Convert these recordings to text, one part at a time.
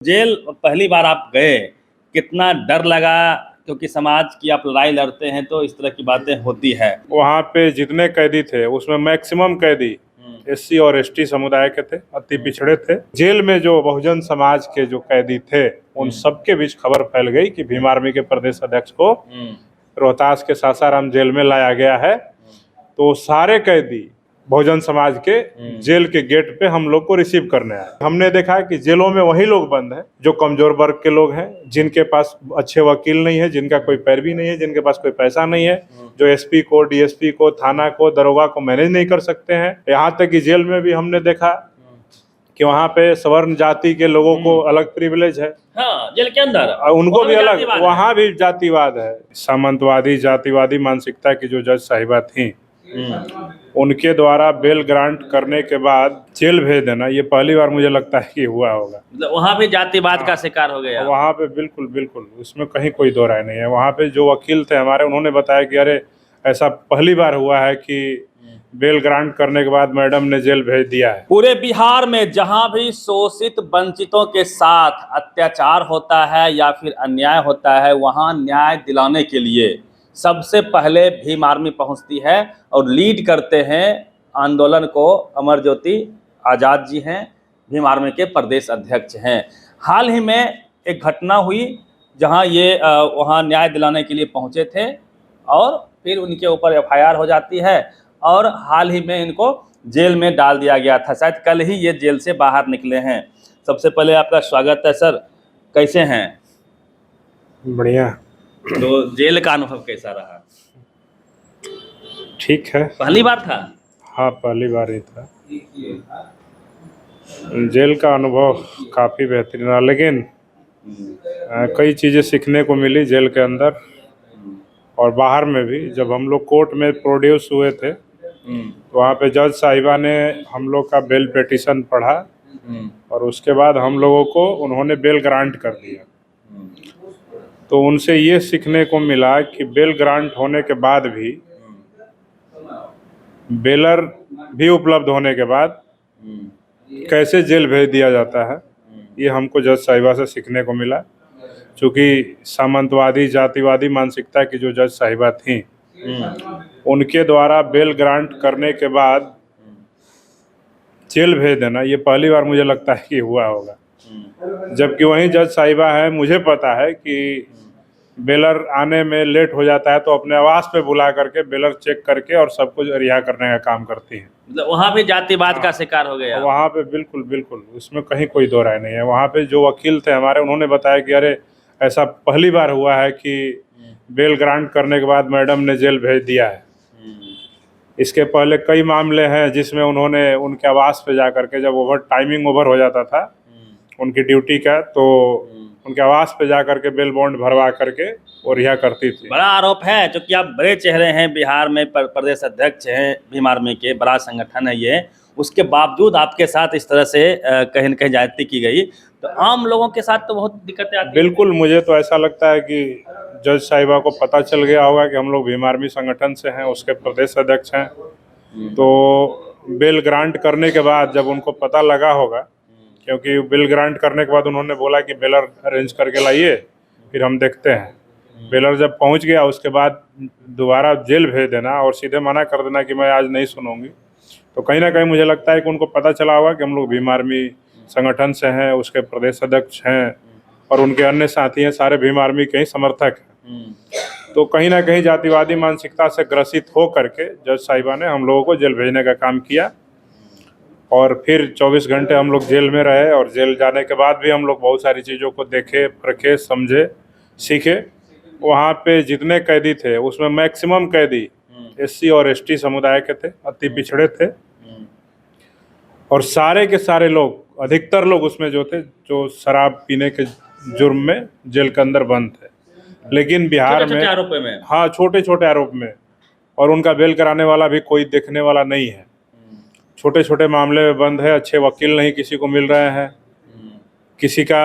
Jail पहली बार आप गए, कितना डर लगा? क्योंकि समाज की आप लड़ाई लड़ते हैं तो इस तरह की बातें होती है। वहाँ पे जितने कैदी थे उसमें मैक्सिमम कैदी एससी और एसटी समुदाय के थे, अति पिछड़े थे। जेल में जो बहुजन समाज के जो कैदी थे उन सबके बीच खबर फैल गई कि भीम आर्मी के प्रदेश अध्यक्ष को रोहतास के सासाराम जेल में लाया गया है। तो सारे कैदी बहुजन समाज के जेल के गेट पे हम लोग को रिसीव करने आए। हमने देखा कि जेलों में वही लोग बंद हैं जो कमजोर वर्ग के लोग हैं, जिनके पास अच्छे वकील नहीं है, जिनका कोई पैरवी नहीं है, जिनके पास कोई पैसा नहीं है, जो एसपी को, डीएसपी को, थाना को, दरोगा को मैनेज नहीं कर सकते हैं। यहाँ तक कि जेल में भी हमने देखा कि वहाँ पे सवर्ण जाति के लोगों को अलग प्रिविलेज है। हाँ, जेल के अंदर उनको भी अलग, वहाँ भी जातिवाद है। सामंतवादी जातिवादी मानसिकता की जो जज साहिबा थी, उनके द्वारा बेल ग्रांट करने के बाद जेल भेज देना, ये पहली बार मुझे लगता है कि हुआ होगा। मतलब वहाँ भी जातिवाद का शिकार हो गया। वहाँ पे बिल्कुल बिल्कुल, उसमें कहीं कोई दो राय नहीं है। वहाँ पे जो वकील थे हमारे, उन्होंने बताया कि अरे ऐसा पहली बार हुआ है कि बेल ग्रांट करने के बाद मैडम ने जेल भेज दिया है। पूरे बिहार में जहां भी शोषित वंचितों के साथ अत्याचार होता है या फिर अन्याय होता है, वहां न्याय दिलाने के लिए सबसे पहले भीम आर्मी पहुंचती है और लीड करते हैं आंदोलन को। अमर ज्योति आज़ाद जी हैं, भीम आर्मी के प्रदेश अध्यक्ष हैं। हाल ही में एक घटना हुई जहां ये वहां न्याय दिलाने के लिए पहुंचे थे और फिर उनके ऊपर एफआईआर हो जाती है और हाल ही में इनको जेल में डाल दिया गया था। शायद कल ही ये जेल से बाहर निकले हैं। सबसे पहले आपका स्वागत है सर, कैसे हैं? बढ़िया। तो जेल का अनुभव कैसा रहा? ठीक है। पहली बार था? हाँ, पहली बार ही था। जेल का अनुभव काफ़ी बेहतरीन रहा, लेकिन कई चीज़ें सीखने को मिली जेल के अंदर और बाहर में भी। जब हम लोग कोर्ट में प्रोड्यूस हुए थे तो वहाँ पे जज साहिबा ने हम लोग का बेल पिटीशन पढ़ा और उसके बाद हम लोगों को उन्होंने बेल ग्रांट कर दिया। तो उनसे ये सीखने को मिला कि बेल ग्रांट होने के बाद भी, बेलर भी उपलब्ध होने के बाद कैसे जेल भेज दिया जाता है, ये हमको जज साहिबा से सीखने को मिला। चूँकि सामंतवादी जातिवादी मानसिकता की जो जज साहिबा थीं, उनके द्वारा बेल ग्रांट करने के बाद जेल भेज देना, ये पहली बार मुझे लगता है कि हुआ होगा। जबकि वहीं जज साहिबा है, मुझे पता है कि बेलर आने में लेट हो जाता है तो अपने आवास पे बुला करके बेलर चेक करके और सब कुछ रिहा करने का काम करती है। मतलब वहाँ भी जातिवाद का शिकार हो गया? वहाँ पे बिल्कुल बिल्कुल, उसमें कहीं कोई दो राय नहीं है। वहाँ पे जो वकील थे हमारे, उन्होंने बताया कि अरे ऐसा पहली बार हुआ है कि बेल ग्रांट करने के बाद मैडम ने जेल भेज दिया है। इसके पहले कई मामले हैं जिसमें उन्होंने उनके आवास पे जा करके, जब टाइमिंग ओवर हो जाता था उनकी ड्यूटी का, तो उनके आवास पे जा करके बेल बॉन्ड भरवा करके वो रिहा करती थी। बड़ा आरोप है, क्योंकि आप बड़े चेहरे हैं, बिहार में प्रदेश अध्यक्ष हैं भीम आर्मी के, बड़ा संगठन है ये, उसके बावजूद आपके साथ इस तरह से कहीं न कहीं ज्यादती की गई, तो आम लोगों के साथ तो बहुत दिक्कतें आती हैं। बिल्कुल, मुझे तो ऐसा लगता है कि जज साहिबा को पता चल गया होगा कि हम लोग भीम आर्मी संगठन से हैं, उसके प्रदेश अध्यक्ष हैं। तो बेल ग्रांट करने के बाद जब उनको पता लगा होगा, क्योंकि बेल ग्रांट करने के बाद उन्होंने बोला कि बेलर अरेंज करके लाइए, फिर हम देखते हैं। बेलर जब पहुंच गया उसके बाद दोबारा जेल भेज देना और सीधे मना कर देना कि मैं आज नहीं सुनूंगी, तो कहीं ना कहीं मुझे लगता है कि उनको पता चला होगा कि हम लोग भीम आर्मी संगठन से हैं, उसके प्रदेश अध्यक्ष हैं और उनके अन्य साथी हैं, सारे भीम आर्मी के ही समर्थक हैं। तो कहीं ना कहीं जातिवादी मानसिकता से ग्रसित हो करके जज साहिबा ने हम लोगों को जेल भेजने का काम किया और फिर 24 घंटे हम लोग जेल में रहे और जेल जाने के बाद भी हम लोग बहुत सारी चीज़ों को देखे, परखे, समझे, सीखे। वहाँ पे जितने कैदी थे उसमें मैक्सिमम कैदी एससी और एसटी समुदाय के थे, अति पिछड़े थे और सारे के सारे लोग, अधिकतर लोग उसमें जो थे, जो शराब पीने के जुर्म में जेल के अंदर बंद थे। लेकिन बिहार में, हाँ, छोटे छोटे आरोप में, और उनका बेल कराने वाला भी कोई देखने वाला नहीं है। छोटे छोटे मामले में बंद है, अच्छे वकील नहीं किसी को मिल रहे हैं, किसी का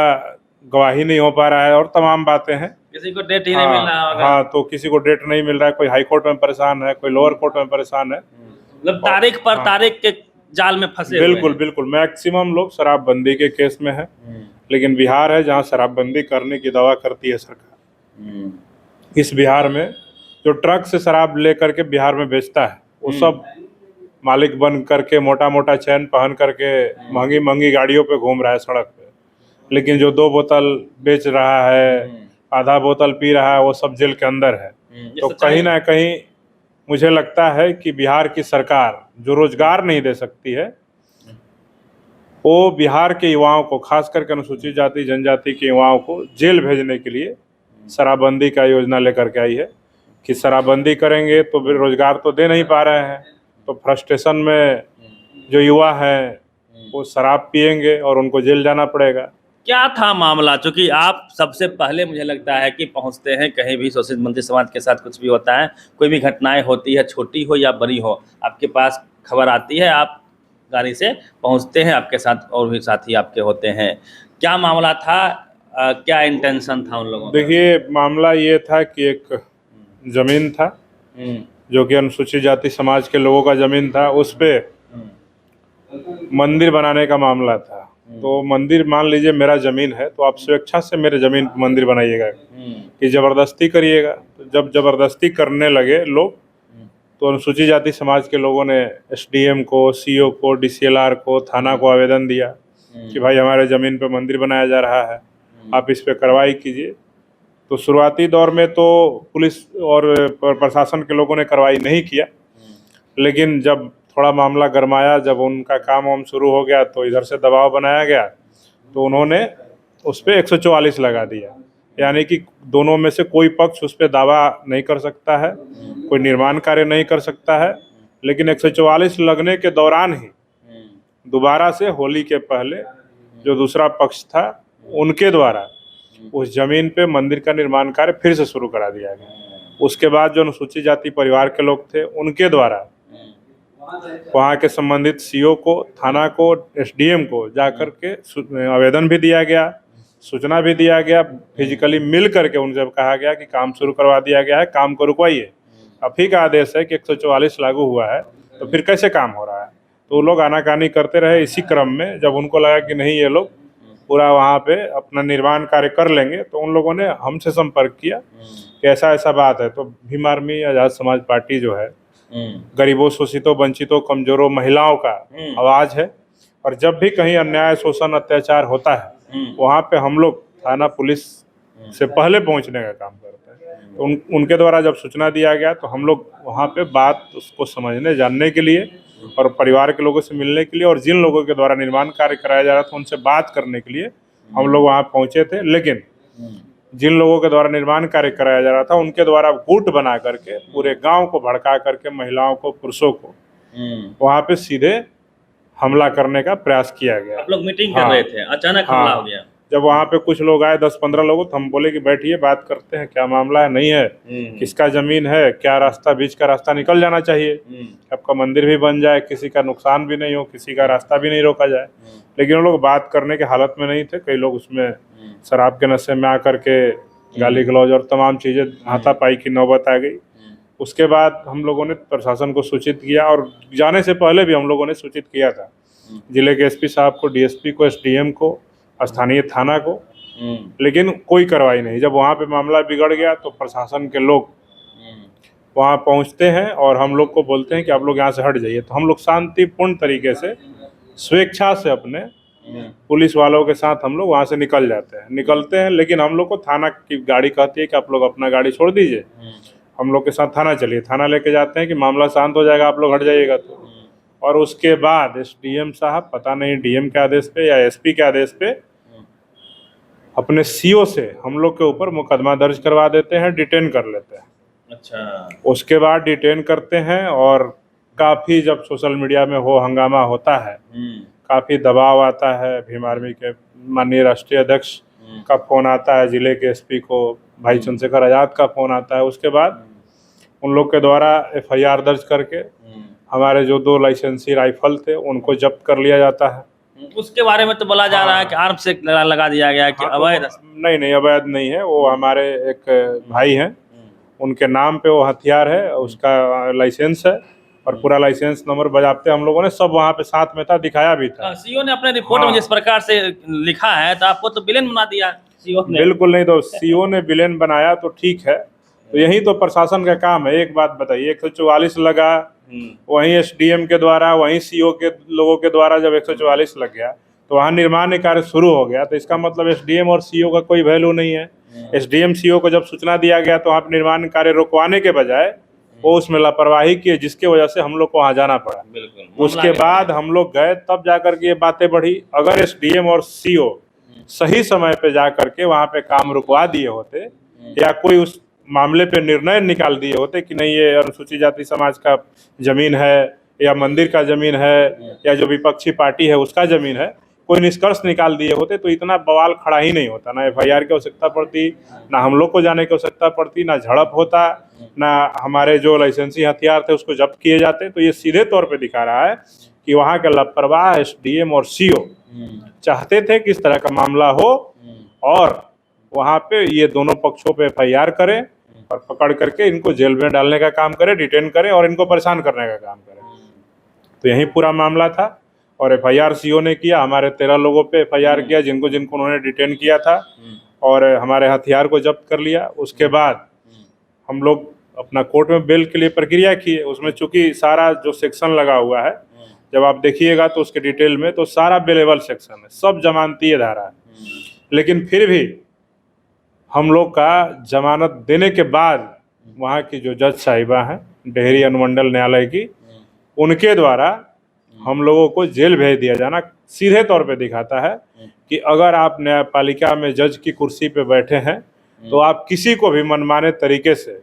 गवाही नहीं हो पा रहा है और तमाम बातें हैं। किसी को डेट ही नहीं मिल रहा होगा। हाँ, तो किसी को डेट नहीं मिल रहा है, कोई हाई कोर्ट में परेशान है, कोई लोअर कोर्ट में परेशान है। मतलब तारीख पर तारीख के जाल में फंसे बिल्कुल बिल्कुल, मैक्सिमम लोग शराबबंदी के केस में है। लेकिन बिहार है जहाँ शराबबंदी करने की दावा करती है सरकार। इस बिहार में जो ट्रक से शराब लेकर के बिहार में बेचता है वो सब मालिक बन करके मोटा मोटा चैन पहन करके महंगी महंगी गाड़ियों पे घूम रहा है सड़क पे, लेकिन जो 2 बोतल बेच रहा है, आधा बोतल पी रहा है, वो सब जेल के अंदर है। तो कहीं ना कहीं मुझे लगता है कि बिहार की सरकार जो रोजगार नहीं दे सकती है, वो बिहार के युवाओं को, खास करके अनुसूचित जाति जनजाति के युवाओं को जेल भेजने के लिए शराबबंदी का योजना लेकर के आई है कि शराबबंदी करेंगे तो रोजगार तो दे नहीं पा रहे हैं, तो फ्रस्ट्रेशन में जो युवा हैं वो शराब पिएंगे और उनको जेल जाना पड़ेगा। क्या था मामला? क्योंकि आप सबसे पहले मुझे लगता है कि पहुंचते हैं कहीं भी, शोषित मंत्री समाज के साथ कुछ भी होता है, कोई भी घटनाएं होती है, छोटी हो या बड़ी हो, आपके पास खबर आती है, आप गाड़ी से पहुंचते हैं, आपके साथ और भी साथी आपके होते हैं। क्या मामला था? क्या इंटेंशन था उन लोगों का? देखिए, मामला ये था कि एक जमीन था जो कि अनुसूचित जाति समाज के लोगों का जमीन था, उस पे मंदिर बनाने का मामला था। तो मंदिर, मान लीजिए मेरा जमीन है तो आप स्वेच्छा से मेरे जमीन पर मंदिर बनाइएगा कि जबरदस्ती करिएगा? तो जब जबरदस्ती करने लगे लोग, तो अनुसूचित जाति समाज के लोगों ने एसडीएम को, सीओ को, डीसीएलआर को, थाना को आवेदन दिया कि भाई हमारे ज़मीन पे मंदिर बनाया जा रहा है, आप इस पे कार्रवाई कीजिए। तो शुरुआती दौर में तो पुलिस और प्रशासन के लोगों ने कार्रवाई नहीं किया, लेकिन जब थोड़ा मामला गरमाया, जब उनका काम वाम शुरू हो गया, तो इधर से दबाव बनाया गया, तो उन्होंने उस पर 144 लगा दिया। यानी कि दोनों में से कोई पक्ष उस पर दावा नहीं कर सकता है, कोई निर्माण कार्य नहीं कर सकता है। लेकिन 144 लगने के दौरान ही दोबारा से होली के पहले जो दूसरा पक्ष था, उनके द्वारा उस जमीन पे मंदिर का निर्माण कार्य फिर से शुरू करा दिया गया। उसके बाद जो अनुसूचित जाति परिवार के लोग थे, उनके द्वारा वहाँ के संबंधित सीओ को, थाना को, एसडीएम को जाकर के आवेदन भी दिया गया, सूचना भी दिया गया, फिजिकली मिल करके उनसे कहा गया कि काम शुरू करवा दिया गया है, काम को रुकवाइए। अब ही का आदेश है कि 144 लागू हुआ है, तो फिर कैसे काम हो रहा है? तो वो लोग आनाकानी करते रहे। इसी क्रम में जब उनको लगा कि नहीं, ये लोग पूरा वहाँ पे अपना निर्माण कार्य कर लेंगे, तो उन लोगों ने हमसे संपर्क किया कि ऐसा ऐसा बात है। तो भीम आर्मी आज़ाद समाज पार्टी जो है, गरीबों, शोषितों, वंचितों, कमजोरों, महिलाओं का आवाज़ है, और जब भी कहीं अन्याय, शोषण, अत्याचार होता है, वहाँ पे हम लोग थाना, पुलिस से पहले पहुँचने का काम करते हैं। तो उनके द्वारा जब सूचना दिया गया, तो हम लोग वहाँ पे बात उसको समझने, जानने के लिए और परिवार के लोगों से मिलने के लिए, और जिन लोगों के द्वारा निर्माण कार्य कराया जा रहा था उनसे बात करने के लिए हम लोग वहाँ पहुँचे थे। लेकिन जिन लोगों के द्वारा निर्माण कार्य कराया जा रहा था, उनके द्वारा गुट बना करके पूरे गांव को भड़का करके महिलाओं को, पुरुषों को वहाँ पे सीधे हमला करने का प्रयास किया गया। आप लोग मीटिंग कर रहे थे, अचानक हमला हो गया। जब वहाँ पे कुछ लोग आए, 10-15 लोग, तो हम बोले कि बैठिए, बात करते हैं, क्या मामला है, नहीं है, किसका जमीन है, क्या रास्ता, बीच का रास्ता निकल जाना चाहिए, आपका मंदिर भी बन जाए, किसी का नुकसान भी नहीं हो, किसी का रास्ता भी नहीं रोका जाए। लेकिन वो लोग बात करने के हालत में नहीं थे। कई लोग उसमें शराब के नशे में आकर के गाली गलौज और तमाम चीज़ें, हाथापाई की नौबत आ गई। उसके बाद हम लोगों ने प्रशासन को सूचित किया, और जाने से पहले भी हम लोगों ने सूचित किया था जिले के एसपी साहब को, डीएसपी को, एसडीएम को, स्थानीय थाना को, लेकिन कोई कार्रवाई नहीं। जब वहाँ पे मामला बिगड़ गया, तो प्रशासन के लोग वहाँ पहुँचते हैं और हम लोग को बोलते हैं कि आप लोग यहाँ से हट जाइए। तो हम लोग शांतिपूर्ण तरीके से, स्वेच्छा से अपने पुलिस वालों के साथ हम लोग वहाँ से निकलते हैं। लेकिन हम लोग को थाना की गाड़ी कहती है कि आप लोग अपना गाड़ी छोड़ दीजिए, हम लोग के साथ थाना चलिए। थाना लेके जाते हैं कि मामला शांत हो जाएगा, आप लोग हट जाइएगा। तो और उसके बाद एसडीएम साहब, पता नहीं डीएम के आदेश पे या एसपी के आदेश पे, अपने सीओ से हम लोग के ऊपर मुकदमा दर्ज करवा देते हैं, डिटेन कर लेते हैं। अच्छा। उसके बाद डिटेन करते हैं, और काफ़ी, जब सोशल मीडिया में हो हंगामा होता है, काफ़ी दबाव आता है। भीम आर्मी के माननीय राष्ट्रीय अध्यक्ष का फ़ोन आता है, जिले के एसपी को भाई चंद्रशेखर आज़ाद का फ़ोन आता है। उसके बाद उन लोग के द्वारा एफआईआर दर्ज करके हमारे जो 2 लाइसेंसी राइफल थे उनको जब्त कर लिया जाता है। उसके बारे में तो बोला जा रहा है कि आर्म से लगा दिया गया कि अवैध। नहीं, अवैध नहीं है। वो हमारे एक भाई हैं, उनके नाम पे वो हथियार है, उसका लाइसेंस है, और पूरा लाइसेंस नंबर बजाते हम लोगों ने सब वहाँ पे साथ में था, दिखाया भी था। सीओ ने अपने रिपोर्ट में हाँ। जिस प्रकार से लिखा है तो आपको तो विलेन बना दिया सीओ ने। बिल्कुल नहीं, तो सीओ ने विलेन बनाया तो ठीक है, तो यही तो प्रशासन का काम है। एक बात बताइए, 144 लगा, वहीं एसडीएम के द्वारा, वहीं सीओ के लोगों के द्वारा जब 144 लग गया तो वहाँ निर्माण कार्य शुरू हो गया, तो इसका मतलब एसडीएम और सीओ का कोई वैल्यू नहीं है। एसडीएम सीओ को जब सूचना दिया गया तो वहाँ पे निर्माण कार्य रुकवाने के बजाय वो उसमें लापरवाही की, जिसकी वजह से हम लोग को वहाँ जाना पड़ा। बिल्कुल। उसके बाद हम लोग गए, तब जाकर के ये बातें बढ़ी। अगर एसडीएम और सीओ सही समय पे जा करके वहाँ पे काम रुकवा दिए होते या कोई उस मामले पे निर्णय निकाल दिए होते कि नहीं ये अनुसूचित जाति समाज का जमीन है या मंदिर का जमीन है या जो विपक्षी पार्टी है उसका जमीन है, कोई निष्कर्ष निकाल दिए होते तो इतना बवाल खड़ा ही नहीं होता। ना एफआईआर की आवश्यकता पड़ती, ना हम लोग को जाने की आवश्यकता पड़ती, ना झड़प होता, ना हमारे जो लाइसेंसी हथियार थे उसको जब्त किए जाते। तो ये सीधे तौर पे दिखा रहा है कि वहाँ के लापरवाह एसडीएम और सीओ चाहते थे कि इस तरह का मामला हो और वहाँ पे ये दोनों पक्षों पे एफआईआर करें और पकड़ करके इनको जेल में डालने का काम करें, डिटेन करें और इनको परेशान करने का काम करें। तो यही पूरा मामला था और एफआईआर सीओ ने किया, हमारे 13 लोगों पे एफआईआर किया जिनको जिनको उन्होंने डिटेन किया था और हमारे हथियार को जब्त कर लिया। उसके बाद हम लोग अपना कोर्ट में बेल के लिए प्रक्रिया किए। उसमें चूंकि सारा जो सेक्शन लगा हुआ है, जब आप देखिएगा तो उसके डिटेल में तो सारा बेलेबल सेक्शन है, सब जमानतीय धारा है, लेकिन फिर भी हम लोग का जमानत देने के बाद वहाँ की जो जज साहिबा हैं डेहरी अनुमंडल न्यायालय की, उनके द्वारा हम लोगों को जेल भेज दिया जाना सीधे तौर पे दिखाता है कि अगर आप न्यायपालिका में जज की कुर्सी पे बैठे हैं तो आप किसी को भी मनमाने तरीके से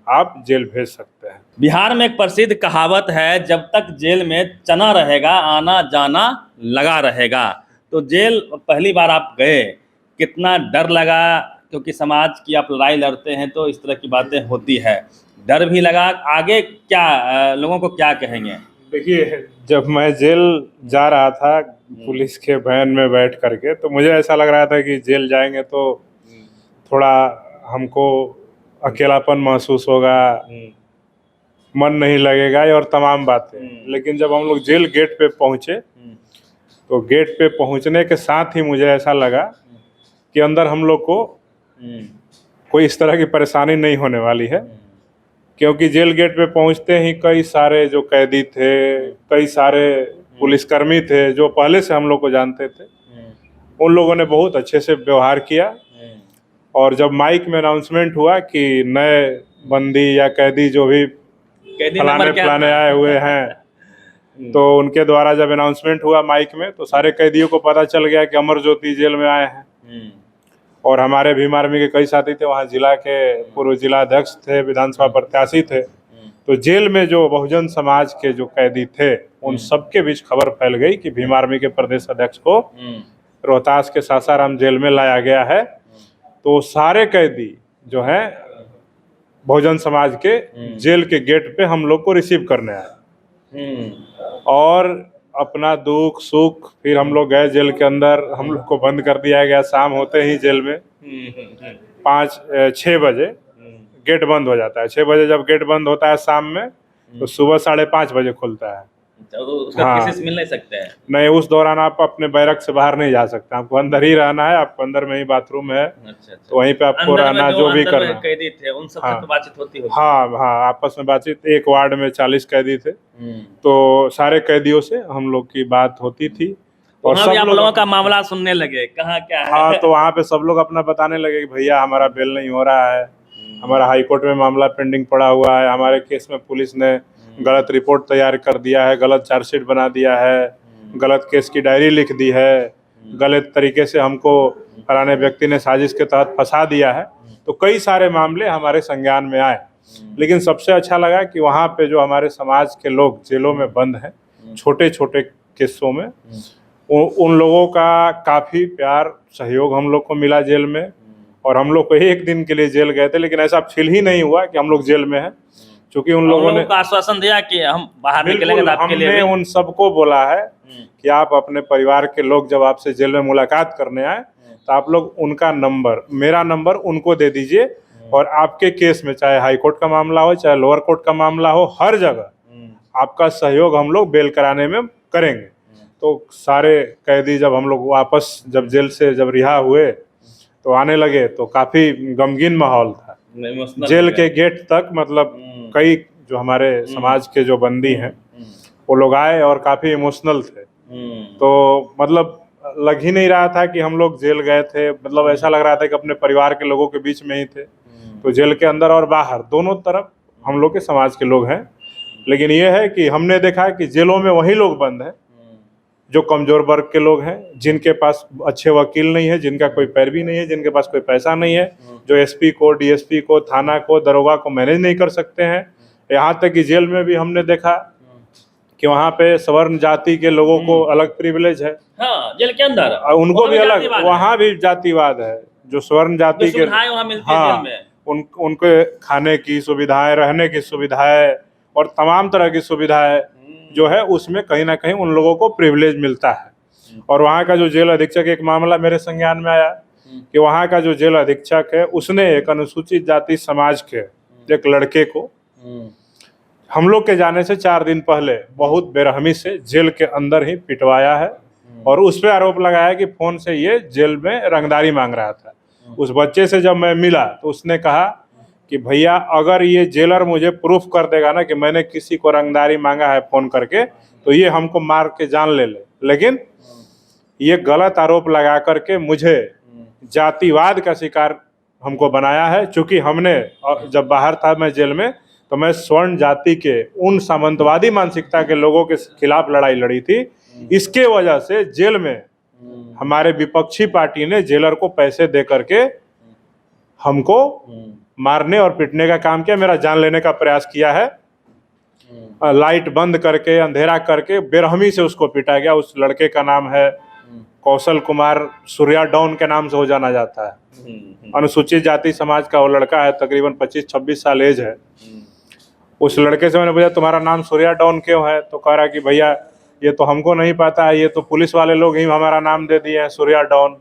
आप जेल भेज सकते हैं। बिहार में एक प्रसिद्ध कहावत है, जब तक जेल में चना रहेगा आना जाना लगा रहेगा। तो जेल पहली बार आप गए, कितना डर लगा? क्योंकि समाज की आप लड़ाई लड़ते हैं तो इस तरह की बातें होती है, डर भी लगा। आगे क्या लोगों को क्या कहेंगे? देखिए, जब मैं जेल जा रहा था पुलिस के वैन में बैठ करके, तो मुझे ऐसा लग रहा था कि जेल जाएंगे तो थोड़ा हमको अकेलापन महसूस होगा, मन नहीं लगेगा और तमाम बातें। लेकिन जब हम लोग जेल गेट पे पहुंचे तो गेट पे पहुंचने के साथ ही मुझे ऐसा लगा कि अंदर हम लोग को कोई इस तरह की परेशानी नहीं होने वाली है, क्योंकि जेल गेट पे पहुंचते ही कई सारे जो कैदी थे, कई सारे पुलिसकर्मी थे जो पहले से हम लोग को जानते थे, उन लोगों ने बहुत अच्छे से व्यवहार किया। और जब माइक में अनाउंसमेंट हुआ कि नए बंदी या कैदी जो भी फलाने आए हुए हैं, तो उनके द्वारा जब अनाउंसमेंट हुआ माइक में तो सारे कैदियों को पता चल गया कि अमर ज्योति जेल में आए हैं। और हमारे भीम आर्मी के कई साथी थे, वहाँ जिला के पूर्व जिला अध्यक्ष थे, विधानसभा प्रत्याशी थे। तो जेल में जो बहुजन समाज के जो कैदी थे उन सबके बीच खबर फैल गई कि भीम आर्मी के प्रदेश अध्यक्ष को रोहतास के सासाराम जेल में लाया गया है। तो सारे कैदी जो हैं बहुजन समाज के जेल के गेट पे हम लोग को रिसीव करने आए और अपना दुख सुख, फिर हम लोग गए जेल के अंदर। हम लोग को बंद कर दिया गया शाम होते ही जेल में। 6 बजे गेट बंद हो जाता है। 6 बजे जब गेट बंद होता है शाम में, तो सुबह 5:30 बजे खुलता है। तो उसका हाँ। किसी से मिल नहीं सकते हैं? नहीं, उस दौरान आप अपने बैरक से बाहर नहीं जा सकते, आपको अंदर ही रहना है। आपको अंदर में ही बाथरूम है, अच्छा। तो वहीं पे आपको रहना, जो भी करना। कैदी थे उन सबसे हाँ। तो बातचीत होती होगी? हाँ, आपस में बातचीत। एक वार्ड में 40 कैदी थे, तो सारे कैदियों से हम लोग की बात होती थी। और सब आप लोगों का मामला सुनने लगे, कहाँ क्या है? हाँ, तो वहाँ पे सब लोग अपना बताने लगे कि भैया हमारा बेल नहीं हो रहा है, हमारा हाई कोर्ट में मामला पेंडिंग पड़ा हुआ है, हमारे केस में पुलिस ने गलत रिपोर्ट तैयार कर दिया है, गलत चार्जशीट बना दिया है, गलत केस की डायरी लिख दी है, गलत तरीके से हमको फलाने व्यक्ति ने साजिश के तहत फंसा दिया है। तो कई सारे मामले हमारे संज्ञान में आए। लेकिन सबसे अच्छा लगा कि वहाँ पे जो हमारे समाज के लोग जेलों में बंद हैं छोटे छोटे केसों में, उन लोगों का काफ़ी प्यार सहयोग हम लोग को मिला जेल में। और हम लोग को एक दिन के लिए जेल गए थे, लेकिन ऐसा फील ही नहीं हुआ कि हम लोग जेल में हैं, क्योंकि उन लोगों ने आश्वासन दिया कि हम बाहर निकलेंगे तो आपके लिए। हमने उन सबको बोला है कि आप अपने परिवार के लोग जब आपसे जेल में मुलाकात करने आए तो आप लोग उनका नंबर, मेरा नंबर उनको दे दीजिए। और आपके केस में चाहे हाई कोर्ट का मामला हो, चाहे लोअर कोर्ट का मामला हो, हर जगह आपका सहयोग हम लोग बेल कराने में करेंगे। तो सारे कैदी जब हम लोग वापस जब जेल से जब रिहा हुए तो आने लगे तो काफ़ी गमगीन माहौल था। इमोशनल जेल हो गए। के गेट तक मतलब कई जो हमारे समाज के जो बंदी हैं वो लोग आए और काफ़ी इमोशनल थे। तो मतलब लग ही नहीं रहा था कि हम लोग जेल गए थे, मतलब ऐसा लग रहा था कि अपने परिवार के लोगों के बीच में ही थे। तो जेल के अंदर और बाहर दोनों तरफ हम लोग के समाज के लोग हैं। लेकिन ये है कि हमने देखा कि जेलों में वही लोग बंद हैं जो कमजोर वर्ग के लोग हैं, जिनके पास अच्छे वकील नहीं है, जिनका कोई पैरवी नहीं है, जिनके पास कोई पैसा नहीं है, जो एसपी को, डीएसपी को, थाना को, दरोगा को मैनेज नहीं कर सकते हैं। यहाँ तक कि जेल में भी हमने देखा कि वहाँ पे सवर्ण जाति के लोगों को अलग प्रिविलेज है। हाँ, जेल के अंदर और उनको भी अलग, जातिवाद है। वहाँ भी जातिवाद है। जो स्वर्ण जाति के सुविधाएं वहाँ मिलती है हाँ, जेल में। उनके खाने की सुविधाएं, रहने की सुविधाएं और तमाम तरह की सुविधाएं जो है उसमें कहीं ना कहीं उन लोगों को प्रिविलेज मिलता है। और वहाँ का जो जेल अधीक्षक, एक मामला मेरे संज्ञान में आया कि वहाँ का जो जेल अधीक्षक है उसने एक अनुसूचित जाति समाज के एक लड़के को हम लोग के जाने से 4 दिन पहले बहुत बेरहमी से जेल के अंदर ही पिटवाया है और उस पर आरोप लगाया कि फोन से ये जेल में रंगदारी मांग रहा था। उस बच्चे से जब मैं मिला तो उसने कहा कि भैया अगर ये जेलर मुझे प्रूफ कर देगा ना कि मैंने किसी को रंगदारी मांगा है फोन करके तो ये हमको मार के जान ले लेकिन ये गलत आरोप लगा करके मुझे जातिवाद का शिकार हमको बनाया है। चूंकि हमने जब बाहर था मैं जेल में तो मैं स्वर्ण जाति के उन सामंतवादी मानसिकता के लोगों के खिलाफ लड़ाई लड़ी थी। इसके वजह से जेल में हमारे विपक्षी पार्टी ने जेलर को पैसे दे करके हमको मारने और पीटने का काम किया, मेरा जान लेने का प्रयास किया है। लाइट बंद करके, अंधेरा करके बेरहमी से उसको पीटा गया। उस लड़के का नाम है कौशल कुमार, सूर्या डॉन के नाम से हो जाना जाता है। अनुसूचित जाति समाज का वो लड़का है, तकरीबन 25-26 साल एज है। उस लड़के से मैंने पूछा तुम्हारा नाम सूर्या डॉन क्यों है? तो कह रहा कि भैया ये तो हमको नहीं पता है, ये तो पुलिस वाले लोग ही हमारा नाम दे दिए हैं सूर्या डॉन।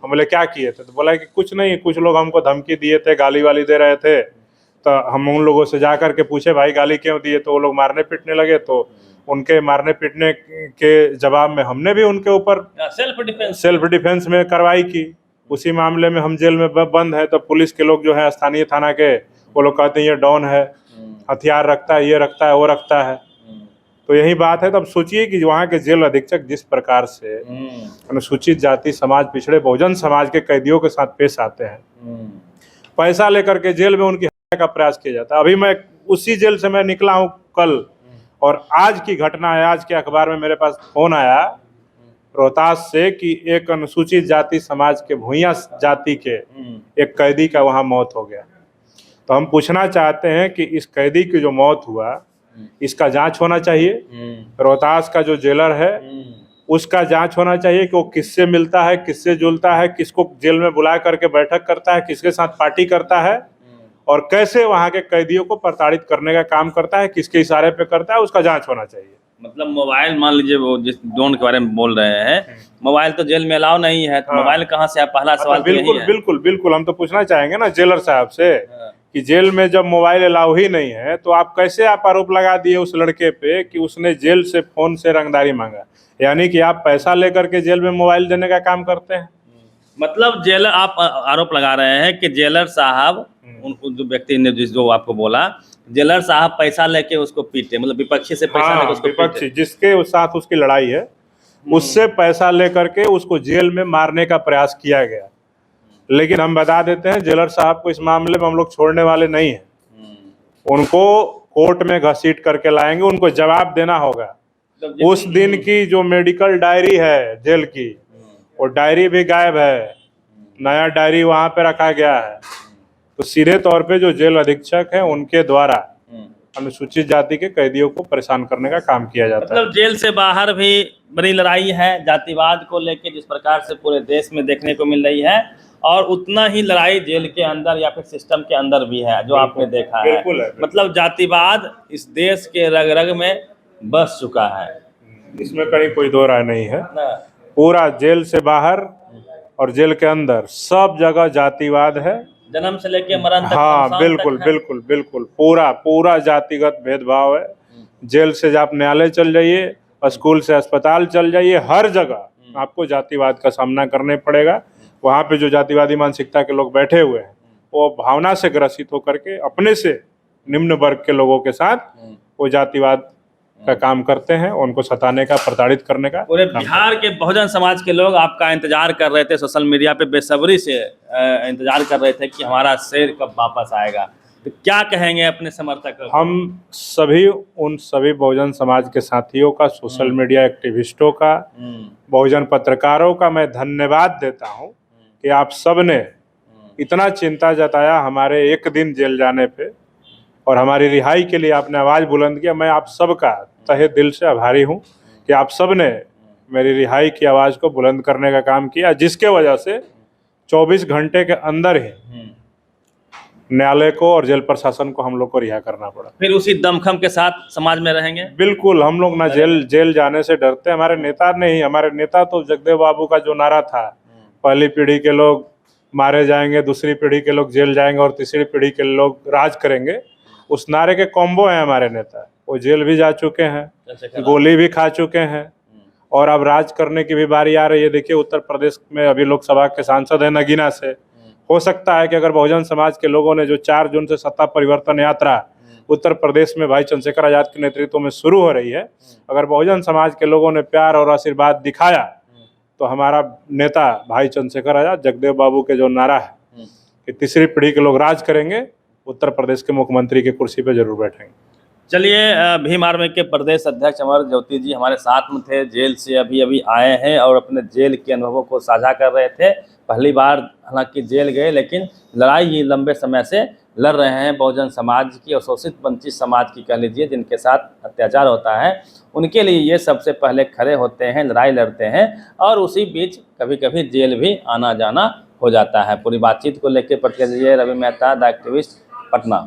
हम बोले क्या किए थे? तो बोला कि कुछ नहीं, कुछ लोग हमको धमकी दिए थे, गाली वाली दे रहे थे, तो हम उन लोगों से जा करके पूछे भाई गाली क्यों दिए, तो वो लोग मारने पीटने लगे। तो उनके मारने पीटने के जवाब में हमने भी उनके ऊपर सेल्फ डिफेंस में कार्रवाई की। उसी मामले में हम जेल में बंद है तो पुलिस के लोग जो है स्थानीय थाना के, वो लोग कहते हैं ये डॉन है, हथियार रखता है, ये रखता है, वो रखता है। तो यही बात है। तब सोचिए कि वहाँ के जेल अधीक्षक जिस प्रकार से अनुसूचित जाति समाज, पिछड़े बहुजन समाज के कैदियों के साथ पेश आते हैं, पैसा लेकर के जेल में उनकी हत्या का प्रयास किया जाता है। अभी मैं उसी जेल से मैं निकला हूँ कल, और आज की घटना है, आज के अखबार में मेरे पास फोन आया रोहतास से कि एक अनुसूचित जाति समाज के भूइया जाति के एक कैदी का वहाँ मौत हो गया। तो हम पूछना चाहते हैं कि इस कैदी की जो मौत हुआ इसका जांच होना चाहिए। रोहतास का जो जेलर है उसका जांच होना चाहिए कि वो किससे मिलता है, किससे जुलता है, किसको जेल में बुला करके बैठक करता है, किसके साथ पार्टी करता है और कैसे वहाँ के कैदियों को प्रताड़ित करने का काम करता है, किसके इशारे पे करता है, उसका जांच होना चाहिए। मतलब मोबाइल, मान लीजिए वो जिस ड्रोन के बारे में बोल रहे हैं, मोबाइल तो जेल में अलाउ नहीं है, तो मोबाइल कहाँ से? आप पहला सवाल तो यही है। बिल्कुल बिल्कुल, हम तो पूछना चाहेंगे ना जेलर साहब से कि जेल में जब मोबाइल अलाउ ही नहीं है तो आप कैसे आप आरोप लगा दिए उस लड़के पे कि उसने जेल से फोन से रंगदारी मांगा? यानी कि आप पैसा लेकर के जेल में मोबाइल देने का काम करते हैं। मतलब जेलर, आप आरोप लगा रहे हैं कि जेलर साहब, उन जो व्यक्ति ने जो आपको बोला, जेलर साहब पैसा लेके उसको पीटे, मतलब विपक्षी से पैसा लेके उसको विपक्षी पीटे। जिसके साथ उसकी लड़ाई है उससे पैसा लेकर के उसको जेल में मारने का प्रयास किया गया। लेकिन हम बता देते हैं जेलर साहब को इस मामले में हम लोग छोड़ने वाले नहीं हैं। उनको कोर्ट में घसीट करके लाएंगे, उनको जवाब देना होगा। उस दिन की जो मेडिकल डायरी है जेल की, वो डायरी भी गायब है, नया डायरी वहां पे रखा गया है। तो सीधे तौर पे जो जेल अधीक्षक है उनके द्वारा अनुसूचित जाति के कैदियों को परेशान करने का काम किया जाता है। मतलब जेल से बाहर भी बड़ी लड़ाई है जातिवाद को लेके, जिस प्रकार से पूरे देश में देखने को मिल रही है, और उतना ही लड़ाई जेल के अंदर या फिर सिस्टम के अंदर भी है, जो आपने देखा है। मतलब जातिवाद इस देश के रग रग में बस चुका है, इसमें कहीं कोई दो राय नहीं है। पूरा जेल से बाहर और जेल के अंदर सब जगह जातिवाद है, जन्म से लेके मरण तक। हाँ बिल्कुल बिल्कुल बिल्कुल, पूरा जातिगत भेदभाव है। जेल से आप न्यायालय चल जाइए, स्कूल से अस्पताल चल जाइए, हर जगह आपको जातिवाद का सामना करने पड़ेगा। वहाँ पे जो जातिवादी मानसिकता के लोग बैठे हुए हैं वो भावना से ग्रसित होकर के अपने से निम्न वर्ग के लोगों के साथ वो जातिवाद का काम करते हैं, उनको सताने का, प्रताड़ित करने का। पूरे बिहार के बहुजन समाज के लोग आपका इंतजार कर रहे थे, सोशल मीडिया पे बेसब्री से इंतजार कर रहे थे कि हमारा शेर कब वापस आएगा। तो क्या कहेंगे अपने समर्थकों को? हम सभी उन सभी बहुजन समाज के साथियों का, सोशल मीडिया एक्टिविस्टों का, बहुजन पत्रकारों का मैं धन्यवाद देता हूं कि आप सब ने इतना चिंता जताया हमारे एक दिन जेल जाने पे और हमारी रिहाई के लिए आपने आवाज़ बुलंद किया। मैं आप सब का तहे दिल से आभारी हूं कि आप सब ने मेरी रिहाई की आवाज़ को बुलंद करने का काम किया, जिसके वजह से 24 घंटे के अंदर ही न्यायालय को और जेल प्रशासन को हम लोग को रिहा करना पड़ा। फिर उसी दमखम के साथ समाज में रहेंगे? बिल्कुल, हम लोग ना जेल जाने से डरते। हमारे नेता नहीं, हमारे नेता तो जगदेव बाबू का जो नारा था, पहली पीढ़ी के लोग मारे जाएंगे, दूसरी पीढ़ी के लोग जेल जाएंगे और तीसरी पीढ़ी के लोग राज करेंगे, उस नारे के कॉम्बो हैं हमारे नेता। वो जेल भी जा चुके हैं, गोली भी खा चुके हैं और अब राज करने की भी बारी आ रही है। देखिए उत्तर प्रदेश में अभी लोकसभा के सांसद हैं नगीना से। हो सकता है कि अगर बहुजन समाज के लोगों ने जो 4 जून से सत्ता परिवर्तन यात्रा उत्तर प्रदेश में भाई चंद्रशेखर आजाद के नेतृत्व में शुरू हो रही है, अगर बहुजन समाज के लोगों ने प्यार और आशीर्वाद दिखाया तो हमारा नेता भाई चंद्रशेखर आजाद, जगदेव बाबू के जो नारा है कि तीसरी पीढ़ी के लोग राज करेंगे, उत्तर प्रदेश के मुख्यमंत्री की कुर्सी पर जरूर बैठेंगे। चलिए, भीम आर्मी के प्रदेश अध्यक्ष अमर ज्योति जी हमारे साथ में थे, जेल से अभी आए हैं और अपने जेल के अनुभवों को साझा कर रहे थे। पहली बार हालांकि जेल गए, लेकिन लड़ाई ही लंबे समय से लड़ रहे हैं बहुजन समाज की और शोषित वंचित समाज की कह लीजिए, जिनके साथ अत्याचार होता है उनके लिए ये सबसे पहले खड़े होते हैं, लड़ाई लड़ते हैं और उसी बीच कभी कभी जेल भी आना जाना हो जाता है। पूरी बातचीत को लेकर प्रतिक्रिया रवि मेहता, द एक्टिविस्ट, पटना।